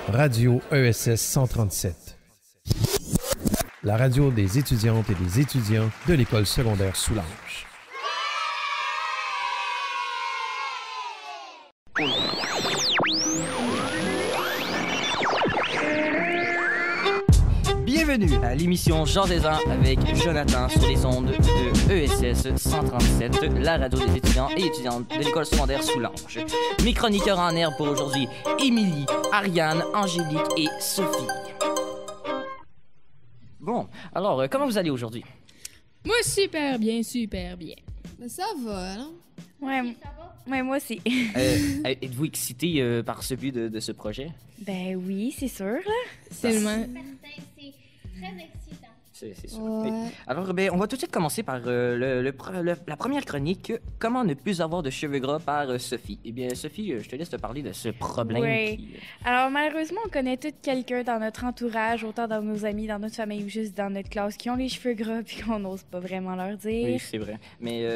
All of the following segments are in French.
Radio ESS 137. La radio des étudiantes et des étudiants de l'école secondaire Soulanges. Bienvenue à l'émission Genre-des-Ans avec Jonathan sur les ondes de ESS 137, la radio des étudiants et étudiantes de l'école secondaire Soulanges. Mes chroniqueurs en herbe pour aujourd'hui, Émilie, Ariane, Angélique et Sophie. Bon, alors, comment vous allez aujourd'hui? Moi, super bien, super bien. Mais ça va, non? Ouais, moi aussi. Êtes-vous excité par ce but de ce projet? Ben oui, c'est sûr, là. Tellement. C'est très excitant. C'est sûr. Ouais. Alors, on va tout de suite commencer par la première chronique. Comment ne plus avoir de cheveux gras par Sophie? Eh bien, Sophie, je te laisse te parler de ce problème. Oui. Alors, malheureusement, on connaît tous quelqu'un dans notre entourage, autant dans nos amis, dans notre famille ou juste dans notre classe, qui ont les cheveux gras puis qu'on n'ose pas vraiment leur dire. Oui, c'est vrai. Mais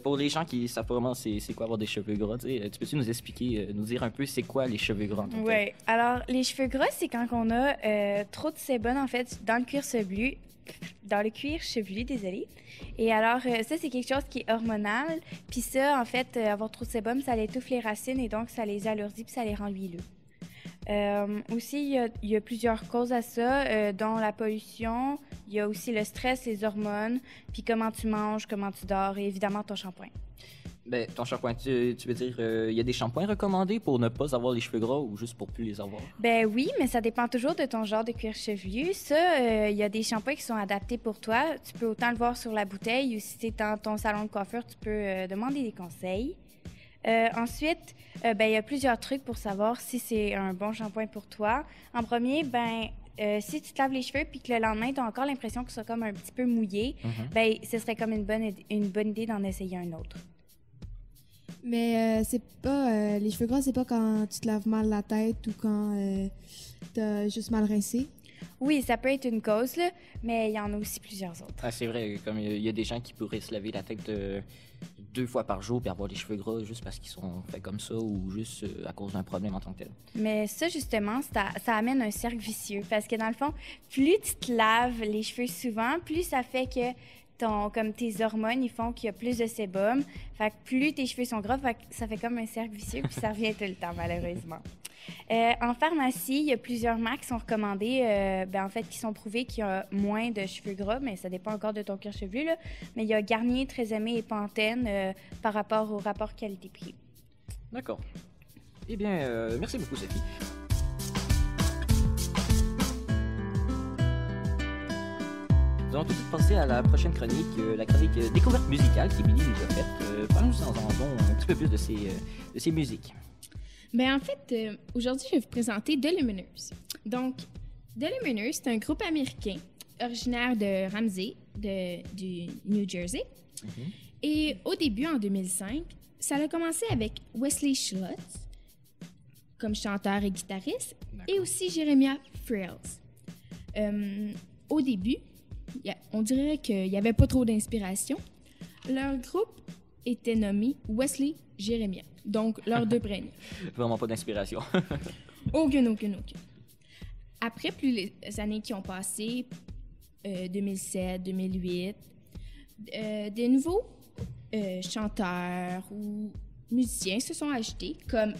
pour les gens qui savent pas vraiment c'est quoi avoir des cheveux gras, tu peux-tu nous expliquer, nous dire un peu c'est quoi les cheveux gras en tant que tel? Oui. Alors, les cheveux gras, c'est quand on a trop de sébum, en fait, dans le cuir chevelu. Dans le cuir chevelu, désolé. Et alors, ça, c'est quelque chose qui est hormonal. Puis ça, en fait, avoir trop de sébum, ça l'étouffe les racines et donc ça les alourdit puis ça les rend huileux. Aussi, il y a plusieurs causes à ça, dont la pollution. Il y a aussi le stress, les hormones, puis comment tu manges, comment tu dors et évidemment ton shampoing. Ben, ton shampoing, tu veux dire, il y a des shampoings recommandés pour ne pas avoir les cheveux gras ou juste pour plus les avoir? Ben oui, mais ça dépend toujours de ton genre de cuir chevelu. Ça, il y a des shampoings qui sont adaptés pour toi. Tu peux autant le voir sur la bouteille ou si tu es dans ton salon de coiffure, tu peux demander des conseils. Ensuite, il y a plusieurs trucs pour savoir si c'est un bon shampoing pour toi. En premier, si tu te laves les cheveux puis que le lendemain, tu as encore l'impression que c'est comme un petit peu mouillé, ce serait comme une bonne idée d'en essayer un autre. Mais c'est pas... les cheveux gras, c'est pas quand tu te laves mal la tête ou quand t'as juste mal rincé? Oui, ça peut être une cause, là, mais il y en a aussi plusieurs autres. Ah, c'est vrai, comme il y a des gens qui pourraient se laver la tête 2 fois par jour et avoir les cheveux gras juste parce qu'ils sont faits comme ça ou juste à cause d'un problème en tant que tel. Mais ça, justement, ça amène un cercle vicieux parce que dans le fond, plus tu te laves les cheveux souvent, plus ça fait que comme tes hormones, ils font qu'il y a plus de sébum. Fait que plus tes cheveux sont gras, ça fait comme un cercle vicieux, puis ça revient tout le temps, malheureusement. En pharmacie, il y a plusieurs marques qui sont recommandées, qui sont prouvées qu'il y a moins de cheveux gras, mais ça dépend encore de ton cuir chevelu, là. Mais il y a Garnier, Trésemé et Pantene par rapport au rapport qualité-prix. D'accord. Eh bien, merci beaucoup, Sophie. Nous allons tout de suite passer à la prochaine chronique, la chronique découverte musicale qu'Émilie nous a faite. Parle-nous en un petit peu plus de ces musiques. Ben en fait, aujourd'hui, je vais vous présenter The Lumineers. Donc, The Lumineers, c'est un groupe américain originaire de Ramsey, du New Jersey. Et au début, en 2005, ça a commencé avec Wesley Schultz comme chanteur et guitariste, et aussi Jeremiah Frills. Au début, on dirait qu'il n'y avait pas trop d'inspiration. Leur groupe était nommé Wesley Jeremiah, donc leurs 2 prénoms. Vraiment pas d'inspiration. Aucune. Après, plus les années qui ont passé, 2007, 2008, des nouveaux chanteurs ou musiciens se sont ajoutés, comme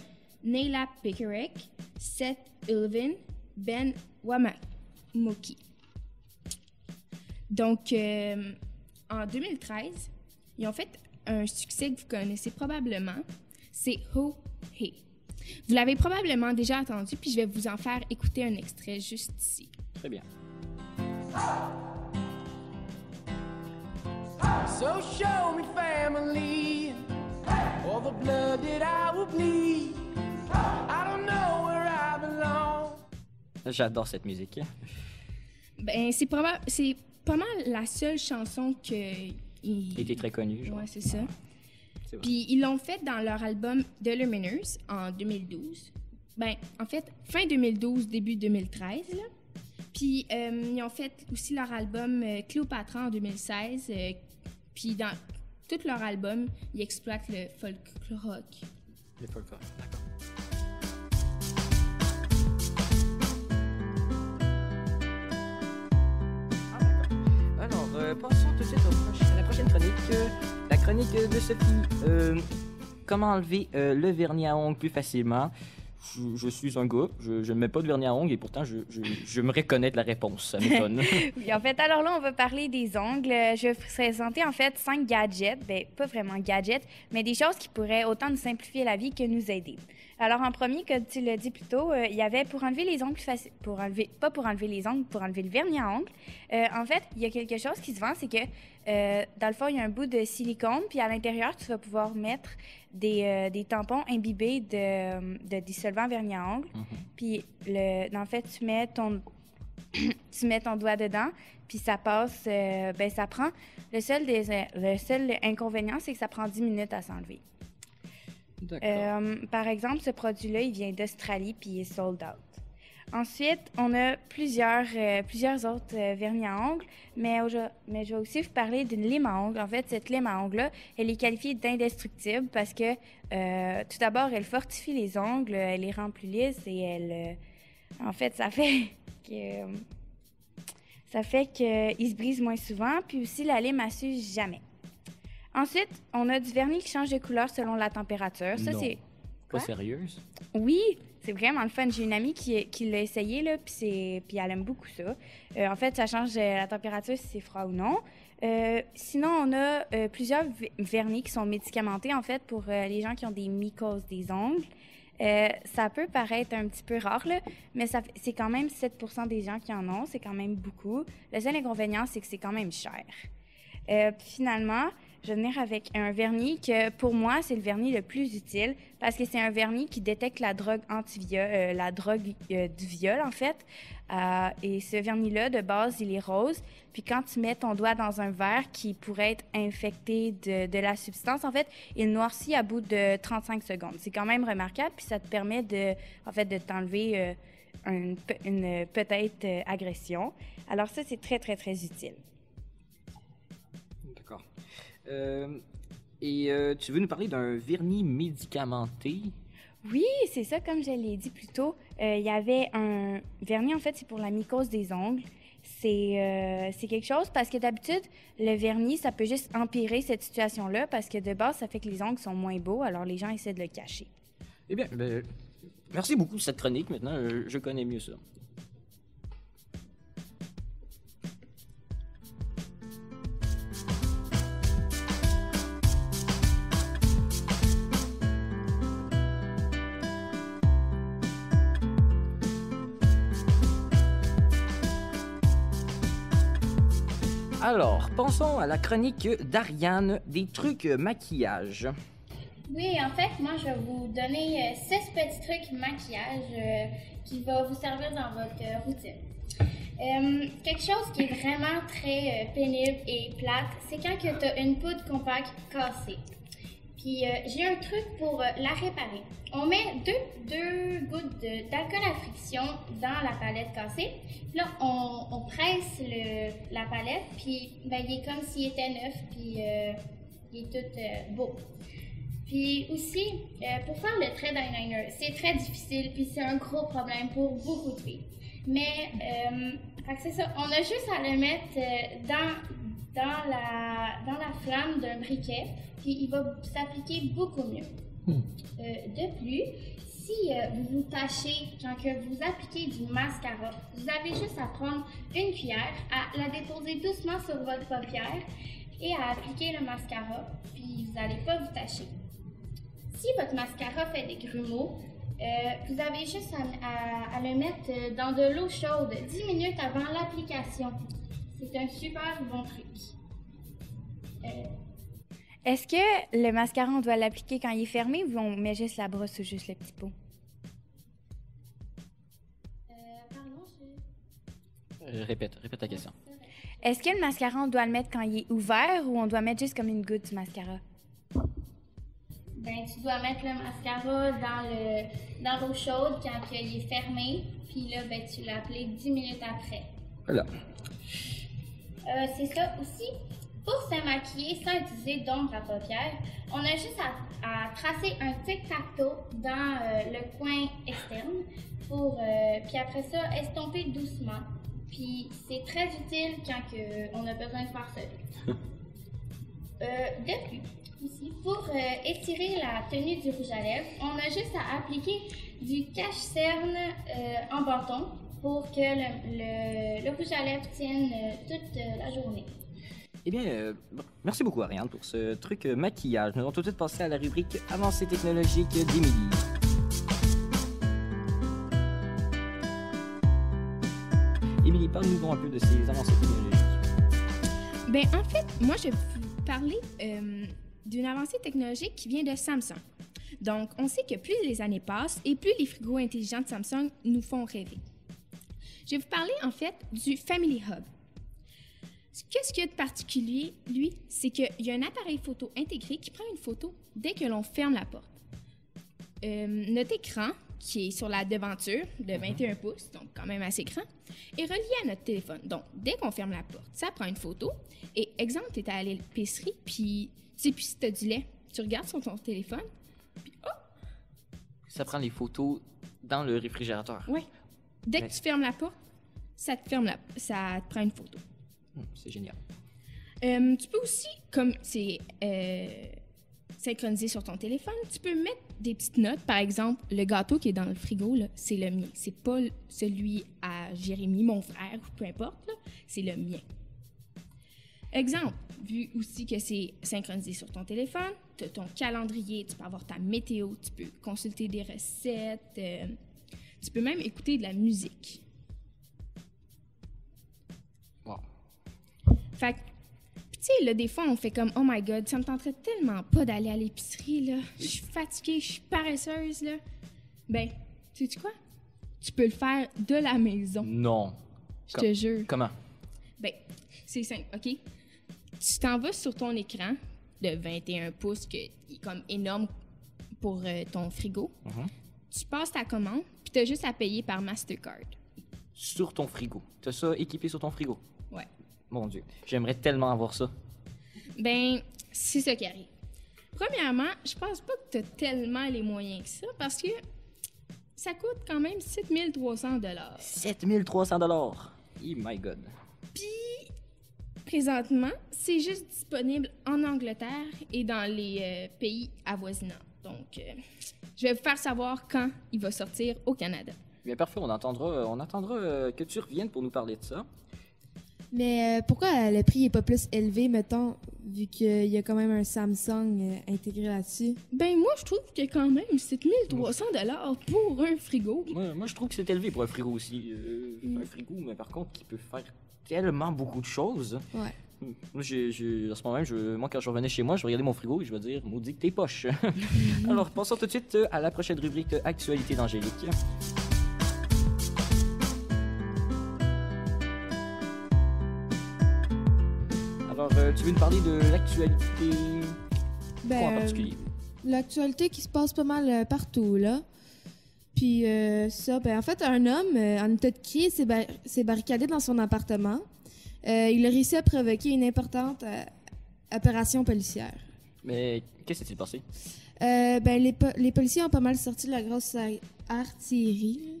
Neila Pickerick, Seth Ulvin, Ben Wamamoki. Donc, en 2013, ils ont fait un succès que vous connaissez probablement, c'est Ho Hey. Vous l'avez probablement déjà entendu, puis je vais vous en faire écouter un extrait juste ici. Très bien. So show me family, all the blood that I will bleed. I don't know where I belong. J'adore cette musique. Ben, c'est pas mal la seule chanson que... Qui était très connue, genre. Ouais, c'est ça. C'est vrai. Puis ils l'ont fait dans leur album The Lumineers en 2012. Ben, en fait, fin 2012, début 2013, là. Puis ils ont fait aussi leur album Cléopâtra en 2016. Puis dans tout leur album, ils exploitent le folk rock. Le folk rock, d'accord. passons tout de suite à la prochaine chronique. La chronique de Sophie. Comment enlever le vernis à ongles plus facilement? Je suis un gars, je ne mets pas de vernis à ongles et pourtant je me reconnais de la réponse, ça m'étonne. Oui, en fait, alors là, on va parler des ongles. Je vais vous présenter en fait 5 gadgets, ben pas vraiment gadgets, mais des choses qui pourraient autant nous simplifier la vie que nous aider. Alors en premier, comme tu l'as dit plus tôt, il y avait pour enlever les ongles pour enlever le vernis à ongles. En fait, il y a quelque chose qui se vend, c'est que dans le fond, il y a un bout de silicone, puis à l'intérieur, tu vas pouvoir mettre des tampons imbibés de dissolvant vernis à ongles. Puis en fait, tu mets ton doigt dedans, puis ça passe, ça prend. Le seul inconvénient, c'est que ça prend 10 minutes à s'enlever. Par exemple, ce produit-là, il vient d'Australie puis il est sold out. Ensuite, on a plusieurs autres vernis à ongles, mais je vais aussi vous parler d'une lime à ongles. En fait, cette lime à ongles-là, elle est qualifiée d'indestructible parce que, tout d'abord, elle fortifie les ongles, elle les rend plus lisses et elle... en fait, ça fait qu'ils se brisent moins souvent, puis aussi la lime, elle s'use jamais. Ensuite, on a du vernis qui change de couleur selon la température. Ça, c'est... Pas sérieuse? Oui, c'est vraiment le fun. J'ai une amie qui l'a essayé, là, puis elle aime beaucoup ça. En fait, ça change la température si c'est froid ou non. Sinon, on a plusieurs vernis qui sont médicamentés, en fait, pour les gens qui ont des mycoses des ongles. Ça peut paraître un petit peu rare, là, mais c'est quand même 7% des gens qui en ont. C'est quand même beaucoup. Le seul inconvénient, c'est que c'est quand même cher. Finalement, je vais venir avec un vernis que, pour moi, c'est le vernis le plus utile parce que c'est un vernis qui détecte la drogue du viol, en fait. Et ce vernis-là, de base, il est rose. Puis quand tu mets ton doigt dans un verre qui pourrait être infecté de la substance, en fait, il noircit à bout de 35 secondes. C'est quand même remarquable, puis ça te permet de t'enlever une peut-être agression. Alors ça, c'est très, très, très utile. D'accord. Tu veux nous parler d'un vernis médicamenté? Oui, c'est ça, comme je l'ai dit plus tôt. Il y avait un vernis, en fait, c'est pour la mycose des ongles. C'est quelque chose parce que d'habitude, le vernis, ça peut juste empirer cette situation-là parce que de base, ça fait que les ongles sont moins beaux, alors les gens essaient de le cacher. Eh bien, merci beaucoup pour cette chronique. Maintenant, je connais mieux ça. Alors, pensons à la chronique d'Ariane, des trucs maquillage. Oui, en fait, moi, je vais vous donner 6 petits trucs maquillage qui vont vous servir dans votre routine. Quelque chose qui est vraiment très pénible et plate, c'est quand tu as une poudre compacte cassée. Puis j'ai un truc pour la réparer. On met deux gouttes d'alcool à friction dans la palette cassée. Puis là, on presse la palette, puis il est comme s'il était neuf, puis il est tout beau. Puis aussi, pour faire le trait d'eyeliner, c'est très difficile, puis c'est un gros problème pour beaucoup de filles. Mais, c'est ça, on a juste à le mettre dans la flamme d'un briquet, puis il va s'appliquer beaucoup mieux. De plus, si vous vous tâchez quand que vous appliquez du mascara, vous avez juste à prendre une cuillère, à la déposer doucement sur votre paupière et à appliquer le mascara, puis vous n'allez pas vous tâcher. Si votre mascara fait des grumeaux, vous avez juste à le mettre dans de l'eau chaude 10 minutes avant l'application. C'est un super bon truc. Est-ce que le mascara, on doit l'appliquer quand il est fermé ou on met juste la brosse ou juste le petit pot? Répète ta question. Est-ce que le mascara, on doit le mettre quand il est ouvert ou on doit mettre juste comme une goutte du mascara? Tu dois mettre le mascara dans l'eau chaude quand il est fermé, puis là, tu l'appliques 10 minutes après. Voilà. C'est ça aussi. Pour se maquiller sans utiliser d'ombre à paupières, on a juste à tracer un tic-tac-toe dans le coin externe puis après ça, estomper doucement. Puis c'est très utile quand on a besoin de faire ça. De plus, aussi, pour étirer la tenue du rouge à lèvres, on a juste à appliquer du cache-cerne en bâton pour que le rouge à lèvres tienne toute la journée. Eh bien, merci beaucoup Ariane pour ce truc maquillage. Nous allons tout de suite passer à la rubrique avancée technologique d'Émilie. Émilie, parle-nous un peu de ces avancées technologiques. Ben, en fait, moi, je vais vous parler d'une avancée technologique qui vient de Samsung. Donc, on sait que plus les années passent et plus les frigos intelligents de Samsung nous font rêver. Je vais vous parler, en fait, du Family Hub. Qu'est-ce qu'il y a de particulier, lui? C'est qu'il y a un appareil photo intégré qui prend une photo dès que l'on ferme la porte. Notre écran, qui est sur la devanture de 21 pouces, donc quand même assez grand, est relié à notre téléphone. Donc, dès qu'on ferme la porte, ça prend une photo. Et exemple, tu es à l'épicerie, puis tu sais plus si tu as du lait. Tu regardes sur ton téléphone, puis Ça prend les photos dans le réfrigérateur. Oui. Dès que tu fermes la porte, ça te prend une photo. C'est génial. Tu peux aussi, comme c'est synchronisé sur ton téléphone, tu peux mettre des petites notes. Par exemple, le gâteau qui est dans le frigo, là, c'est le mien. C'est pas celui à Jérémy, mon frère, ou peu importe, là, c'est le mien. Exemple, vu aussi que c'est synchronisé sur ton téléphone, tu as ton calendrier, tu peux avoir ta météo, tu peux consulter des recettes, tu peux même écouter de la musique. Wow. Fait que, tu sais, là, des fois, on fait comme « Oh my God, ça me tenterait tellement pas d'aller à l'épicerie, là. Je suis fatiguée, je suis paresseuse, là. » Ben, sais-tu quoi? Tu peux le faire de la maison. Non. Je te jure. Comment? Ben, c'est simple, OK? Tu t'en vas sur ton écran de 21 pouces, qui est comme énorme pour ton frigo. Tu passes ta commande, puis tu as juste à payer par Mastercard. Sur ton frigo. Tu as ça équipé sur ton frigo? Ouais. Mon Dieu, j'aimerais tellement avoir ça. Ben, c'est ça qui arrive. Premièrement, je pense pas que tu as tellement les moyens que ça, parce que ça coûte quand même 7300 $. 7300 $. Oh my God. Puis, présentement, c'est juste disponible en Angleterre et dans les pays avoisinants. Donc, je vais vous faire savoir quand il va sortir au Canada. Bien parfait, on attendra que tu reviennes pour nous parler de ça. Mais pourquoi le prix est pas plus élevé, mettons, vu qu'il y a quand même un Samsung intégré là-dessus? Ben, moi, je trouve qu'il y a quand même 7300 $ pour un frigo. Moi, je trouve que c'est élevé pour un frigo aussi. Un frigo, mais par contre, qui peut faire tellement beaucoup de choses. Ouais. Moi, à ce moment-même, moi, quand je revenais chez moi, je vais regarder mon frigo et je vais dire « Maudit que t'es poche ». Alors, passons tout de suite à la prochaine rubrique « Actualité d'Angélique ». Alors, tu veux nous parler de l'actualité quoi en particulier? L'actualité qui se passe pas mal partout, là. Puis ça, ben en fait, un homme en état de crise s'est barricadé dans son appartement. Il a réussi à provoquer une importante opération policière. Mais qu'est-ce qui s'est passé? Ben les policiers ont pas mal sorti de la grosse artillerie.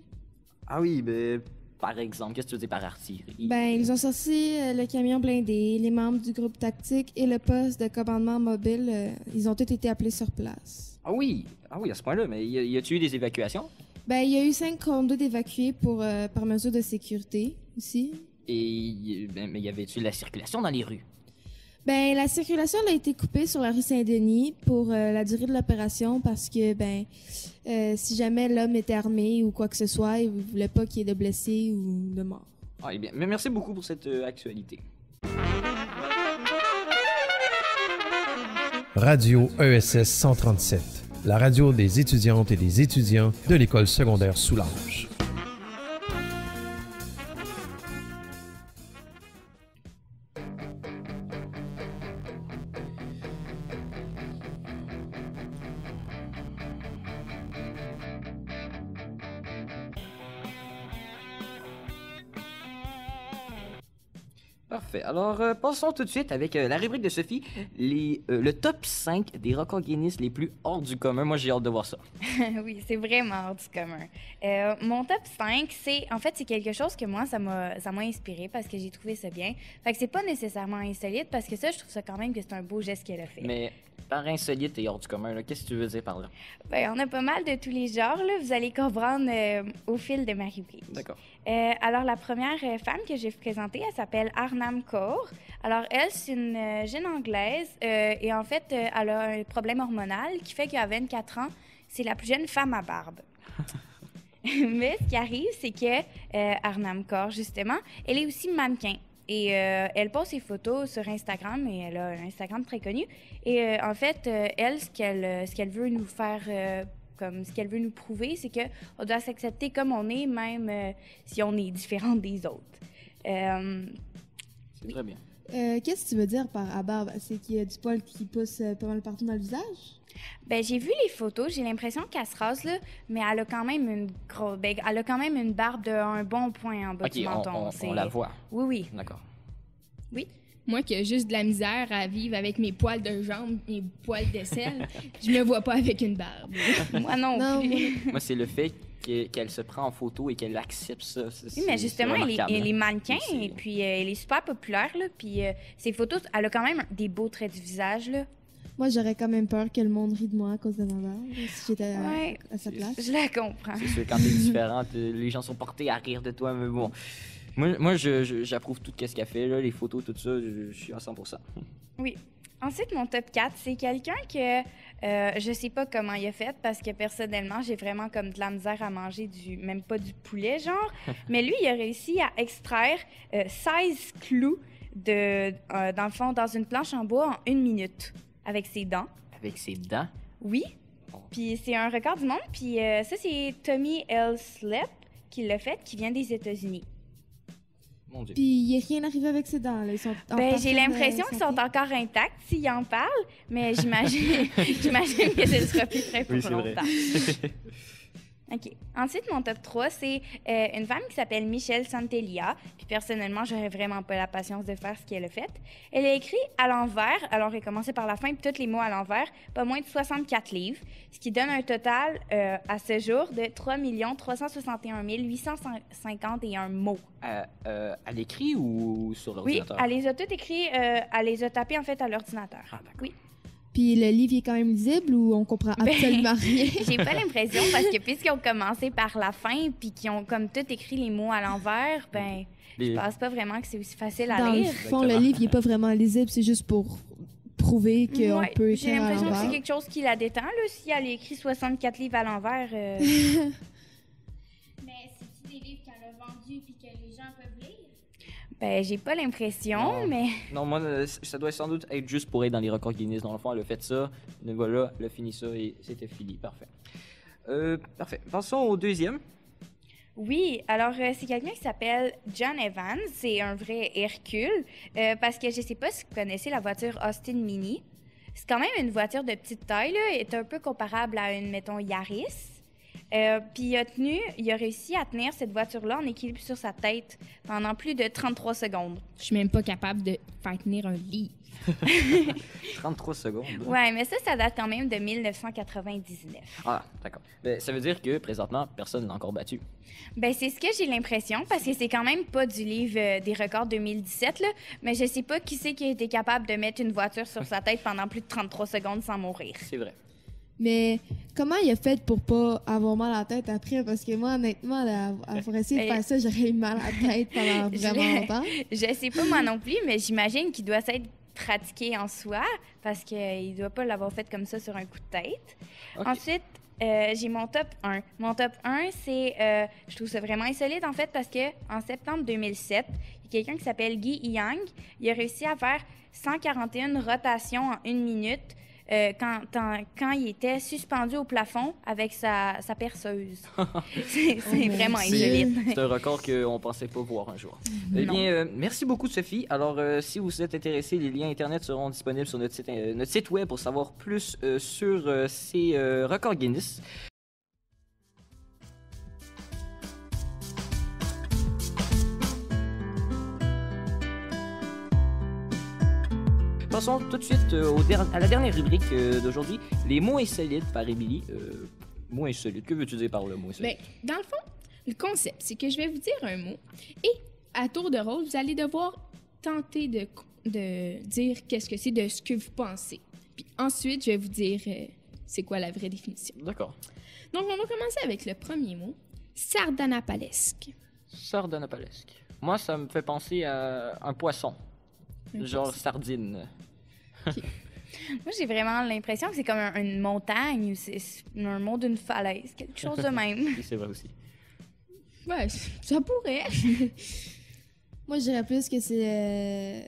Ah oui, ben par exemple, qu'est-ce que tu veux dire par artillerie? Ben ils ont sorti le camion blindé, les membres du groupe tactique et le poste de commandement mobile. Ils ont tous été appelés sur place. Ah oui, à ce point-là, mais y a-tu eu des évacuations? Ben il y a eu 5 condos d'évacués par mesure de sécurité aussi. Et mais y avait-tu de la circulation dans les rues? Ben la circulation a été coupée sur la rue Saint-Denis pour la durée de l'opération parce que si jamais l'homme était armé ou quoi que ce soit, il ne voulait pas qu'il y ait de blessés ou de morts. Ah, eh bien, mais merci beaucoup pour cette actualité. Radio ESS 137, la radio des étudiantes et des étudiants de l'école secondaire Soulanges. Parfait. Alors, passons tout de suite avec la rubrique de Sophie, le top 5 des records Guinness les plus hors du commun. Moi, j'ai hâte de voir ça. Oui, c'est vraiment hors du commun. Mon top 5, c'est quelque chose que moi, ça m'a inspiré parce que j'ai trouvé ça bien. Fait que c'est pas nécessairement insolite parce que ça, je trouve ça quand même que c'est un beau geste qu'elle a fait. Mais par insolite et hors du commun, là, qu'est-ce que tu veux dire par là? Ben, on a pas mal de tous les genres, là. Vous allez comprendre au fil de ma rubrique. D'accord. Alors, la première femme que je vais vous présenter, elle s'appelle Arnam Kaur. Alors, elle, c'est une jeune Anglaise et en fait, elle a un problème hormonal qui fait qu'à 24 ans, c'est la plus jeune femme à barbe. Mais ce qui arrive, c'est que Arnam Kaur, justement, elle est aussi mannequin. Et elle poste ses photos sur Instagram et elle a un Instagram très connu. Et en fait, elle, ce qu'elle veut nous faire... comme ce qu'elle veut nous prouver, c'est qu'on doit s'accepter comme on est, même si on est différent des autres. C'est très bien. Qu'est-ce que tu veux dire par à barbe? C'est qu'il y a du poil qui pousse pas mal partout dans le visage? Ben, j'ai vu les photos, j'ai l'impression qu'elle se rase, là, mais elle a quand même elle a quand même une barbe d'un bon point en bas du menton. On la voit. Oui, oui. D'accord. Oui. Moi qui ai juste de la misère à vivre avec mes poils de jambes, mes poils d'aisselle, je me vois pas avec une barbe. Moi non plus. Moi, c'est le fait qu'elle se prend en photo et qu'elle accepte ça. Oui, mais justement, elle est mannequin et puis elle est super populaire. Là, puis ses photos, elle a quand même des beaux traits du visage. Là. Moi, j'aurais quand même peur que le monde rie de moi à cause de ma barbe, si j'étais à sa place. Je la comprends. C'est sûr, quand t'es différente, les gens sont portés à rire de toi, mais bon. Moi j'approuve tout ce qu'elle fait, là, les photos, tout ça, je suis à 100%. Oui. Ensuite, mon top 4, c'est quelqu'un que je sais pas comment il a fait parce que personnellement, j'ai vraiment comme de la misère à manger même pas du poulet, genre. Mais lui, il a réussi à extraire 16 clous dans le fond, dans une planche en bois en 1 minute avec ses dents. Avec ses dents? Oui. Puis c'est un record du monde. Puis ça, c'est Tommy L. Slepp qui l'a fait, qui vient des États-Unis. Mon Dieu. Puis il n'est rien arrivé avec ses dents, là. Ils sont j'ai l'impression qu'ils sont encore intacts s'ils en parlent, mais j'imagine que ce ne sera plus très pour longtemps. OK. Ensuite, mon top 3, c'est une femme qui s'appelle Michelle Santelia. Puis personnellement, j'aurais vraiment pas la patience de faire ce qu'elle a fait. Elle a écrit à l'envers, alors elle a commencé par la fin, puis tous les mots à l'envers, pas moins de 64 livres, ce qui donne un total à ce jour de 3 361 851 mots. À l'écrit ou sur l'ordinateur? Oui, elle les a toutes écrits, elle les a tapés en fait à l'ordinateur. Ah, d'accord. Oui. Puis le livre est quand même lisible ou on comprend absolument rien? J'ai pas l'impression parce que puisqu'ils ont commencé par la fin puis qu'ils ont comme tout écrit les mots à l'envers, je pense pas vraiment que c'est aussi facile à lire. Dans le fond, le livre n'est pas vraiment lisible, c'est juste pour prouver qu'on peut écrire à l'envers. J'ai l'impression que c'est quelque chose qui la détend, là, si elle a écrit 64 livres à l'envers. Mais c'est-tu des livres qu'elle a vendus puis que les gens peuvent lire? J'ai pas l'impression, mais... Non, moi, ça doit sans doute être juste pour être dans les records Guinness. Dans le fond, elle a fait ça, voilà, elle a fini ça et c'était fini. Parfait. Parfait. Passons au deuxième. Oui, alors c'est quelqu'un qui s'appelle John Evans. C'est un vrai Hercule parce que je sais pas si vous connaissez la voiture Austin Mini. C'est quand même une voiture de petite taille, là, est un peu comparable à une, mettons, Yaris. Puis il a réussi à tenir cette voiture-là en équilibre sur sa tête pendant plus de 33 secondes. Je suis même pas capable de faire tenir un livre. 33 secondes. Ouais, mais ça date quand même de 1999. Ah, d'accord. Ça veut dire que présentement, personne n'a encore battu. C'est ce que j'ai l'impression, parce que c'est quand même pas du livre des records 2017, là, mais je sais pas qui c'est qui a été capable de mettre une voiture sur sa tête pendant plus de 33 secondes sans mourir. C'est vrai. Mais comment il a fait pour pas avoir mal à la tête après? Parce que moi, honnêtement, pour essayer de faire ça, j'aurais eu mal à la tête pendant vraiment longtemps. Je sais pas moi non plus, mais j'imagine qu'il doit s'être pratiqué en soi parce qu'il doit pas l'avoir fait comme ça sur un coup de tête. Okay. Ensuite, j'ai mon top 1. Mon top 1, c'est... je trouve ça vraiment insolite, en fait, parce qu'en septembre 2007, il y a quelqu'un qui s'appelle Guy Yang. Il a réussi à faire 141 rotations en 1 minute quand il était suspendu au plafond avec sa perceuse. C'est vraiment insolite. C'est un record qu'on ne pensait pas voir un jour. Eh bien, merci beaucoup, Sophie. Alors, si vous êtes intéressé, les liens Internet seront disponibles sur notre site web pour savoir plus sur ces records Guinness. tout de suite à la dernière rubrique d'aujourd'hui, les mots insolites par Émilie. Mots insolites, que veux-tu dire par le mot insolite? Ben, dans le fond, le concept, c'est que je vais vous dire un mot et à tour de rôle, vous allez devoir tenter de dire qu'est-ce que c'est de ce que vous pensez. Puis ensuite, je vais vous dire c'est quoi la vraie définition. D'accord. Donc, on va commencer avec le premier mot, sardanapalesque. Sardanapalesque. Moi, ça me fait penser à un poisson, genre poisson. sardine. Moi, j'ai vraiment l'impression que c'est comme une montagne ou c'est un mont d'une falaise, quelque chose de même. Oui, c'est vrai aussi. Ouais, ça pourrait. Moi, je dirais plus que c'est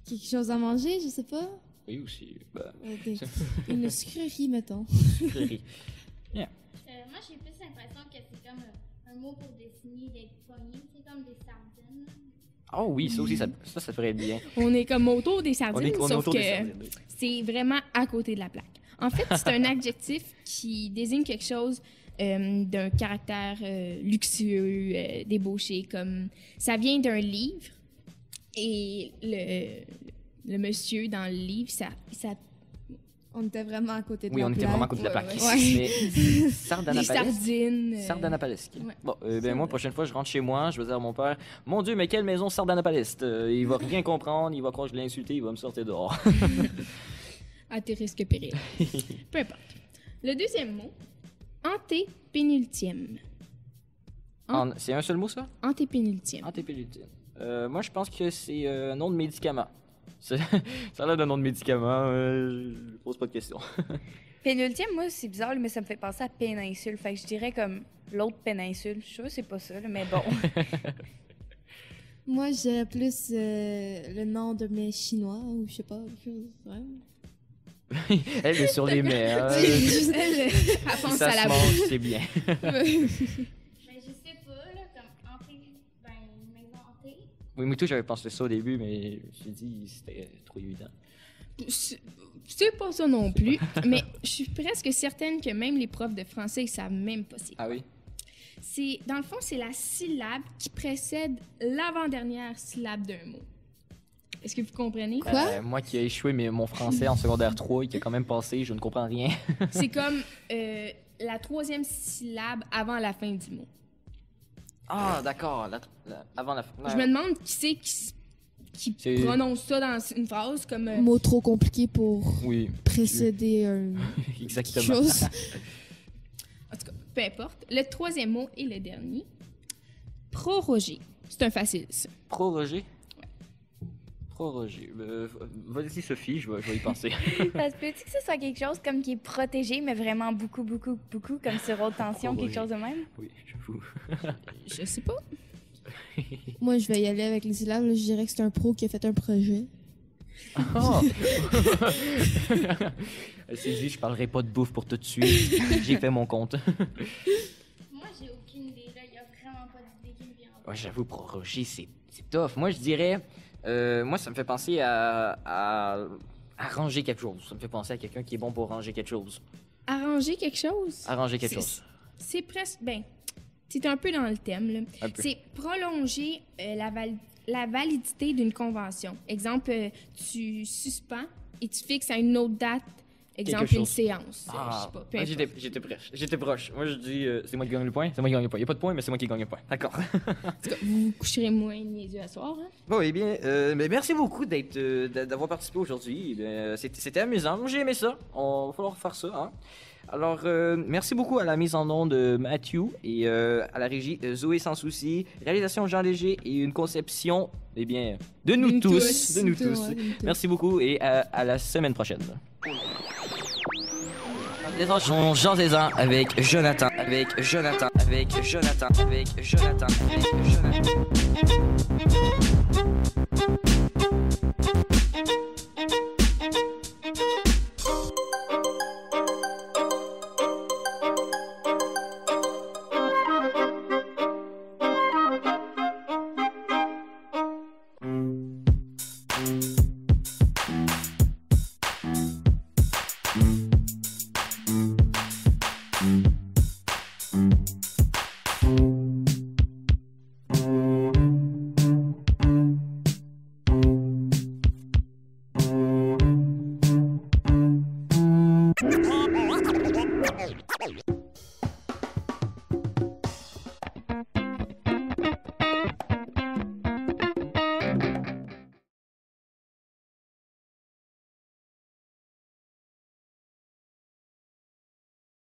quelque chose à manger, je sais pas. Oui, aussi. Une sucrerie, mettons. Sucrerie. Moi, j'ai plus l'impression que c'est comme un mot pour désigner des poignées, c'est comme des sardines. Oh oui, ça aussi, ça ferait bien. On est comme autour des sardines, On est sauf autour que des sardines, oui. c'est vraiment à côté de la plaque. En fait, c'est un adjectif qui désigne quelque chose d'un caractère luxueux, débauché, comme ça vient d'un livre et le monsieur dans le livre, ça On était vraiment à côté de Oui, la on était plaque. vraiment à côté de la plaque. Ouais. Mais des sardanapalesque. sardines. Sardanapalesque. Ouais. Bon, moi, prochaine fois, je rentre chez moi, je vais dire à mon père, mon Dieu, mais quelle maison sardanapaliste. Il va rien comprendre, il va croire que je l'ai insulté, il va me sortir dehors. À tes risques et périls. Peu importe. Le deuxième mot, antépénultième. C'est un seul mot, ça? Antépénultième. Antépénultième. Moi, je pense que c'est un nom de médicament. Ça a l'air d'un nom de médicament. Je pose pas de questions. Pénultième, moi, c'est bizarre, mais ça me fait penser à péninsule. Fait que je dirais comme l'autre péninsule. Je suis sûre que c'est pas ça, là, mais bon. Moi, je dirais plus le nom de mes chinois ou je sais pas, quelque chose. Ouais. Elle est sur les mers. Elle pense Ça à se la mange, bouffe. c'est bien. Ben, je sais pas, là, comme hanté, ben, une maison hantée. Oui, moi tout, j'avais pensé ça au début, mais je me suis dit c'était trop évident. C'est pas ça non plus, mais je suis presque certaine que même les profs de français, ils savent même pas c'est quoi. Ah oui? Dans le fond, c'est la syllabe qui précède l'avant-dernière syllabe d'un mot. Est-ce que vous comprenez? Quoi? Moi qui ai échoué mon français en secondaire 3 et qui a quand même passé, je ne comprends rien. C'est comme la troisième syllabe avant la fin du mot. Ah, d'accord. Avant la fin. Je me demande qui c'est qui C'est- prononce ça dans une phrase comme... Mot trop compliqué pour Oui, précéder quelque exactement. chose. En tout cas, peu importe. Le troisième mot et le dernier. Proroger. C'est un facile, ça. Proroger? Proroger. Vas-y, Sophie, je vais y penser. Ça se peut-tu que ce soit quelque chose comme qui est protégé, mais vraiment beaucoup, beaucoup, beaucoup, comme sur haute tension, quelque chose de même? Oui, j'avoue. Je sais pas. Moi, je vais y aller avec les syllabes. là. Je dirais que c'est un pro qui a fait un projet. Oh! Elle s'est dit, je parlerai pas de bouffe pour tout de suite. J'ai fait mon compte. Moi, j'ai aucune idée, là. Il y a vraiment pas d'idée qui me vient en tête. Ouais, j'avoue, proroger, c'est tough. Moi, je dirais... moi, ça me fait penser à ranger quelque chose. Ça me fait penser à quelqu'un qui est bon pour ranger quelque chose. Arranger quelque chose? Arranger quelque chose. C'est presque... Ben, c'est un peu dans le thème, là. Un peu. C'est prolonger la validité d'une convention. Exemple, tu suspends et tu fixes à une autre date. Exemple, Quelque une chose. séance. Je sais pas, peu Ah, importe. j'étais proche. Moi, je dis, c'est moi qui gagne le point. C'est moi qui gagne le point. Il n'y a pas de point, mais c'est moi qui gagne le point. D'accord. En tout cas, vous coucherez moins les yeux à soir, hein? Bon, eh bien, mais merci beaucoup d'avoir participé aujourd'hui. C'était amusant. Moi, j'ai aimé ça. On va falloir faire ça. Hein? Alors, merci beaucoup à la mise en onde de Matthew et à la régie Zoé Sans Souci, réalisation Jean Léger et une conception, eh bien, de nous tous. De nous tous. Ouais, de nous tous. Merci beaucoup et à la semaine prochaine. On Jean Zézan avec Jonathan, avec Jonathan, avec Jonathan, avec Jonathan, avec Jonathan.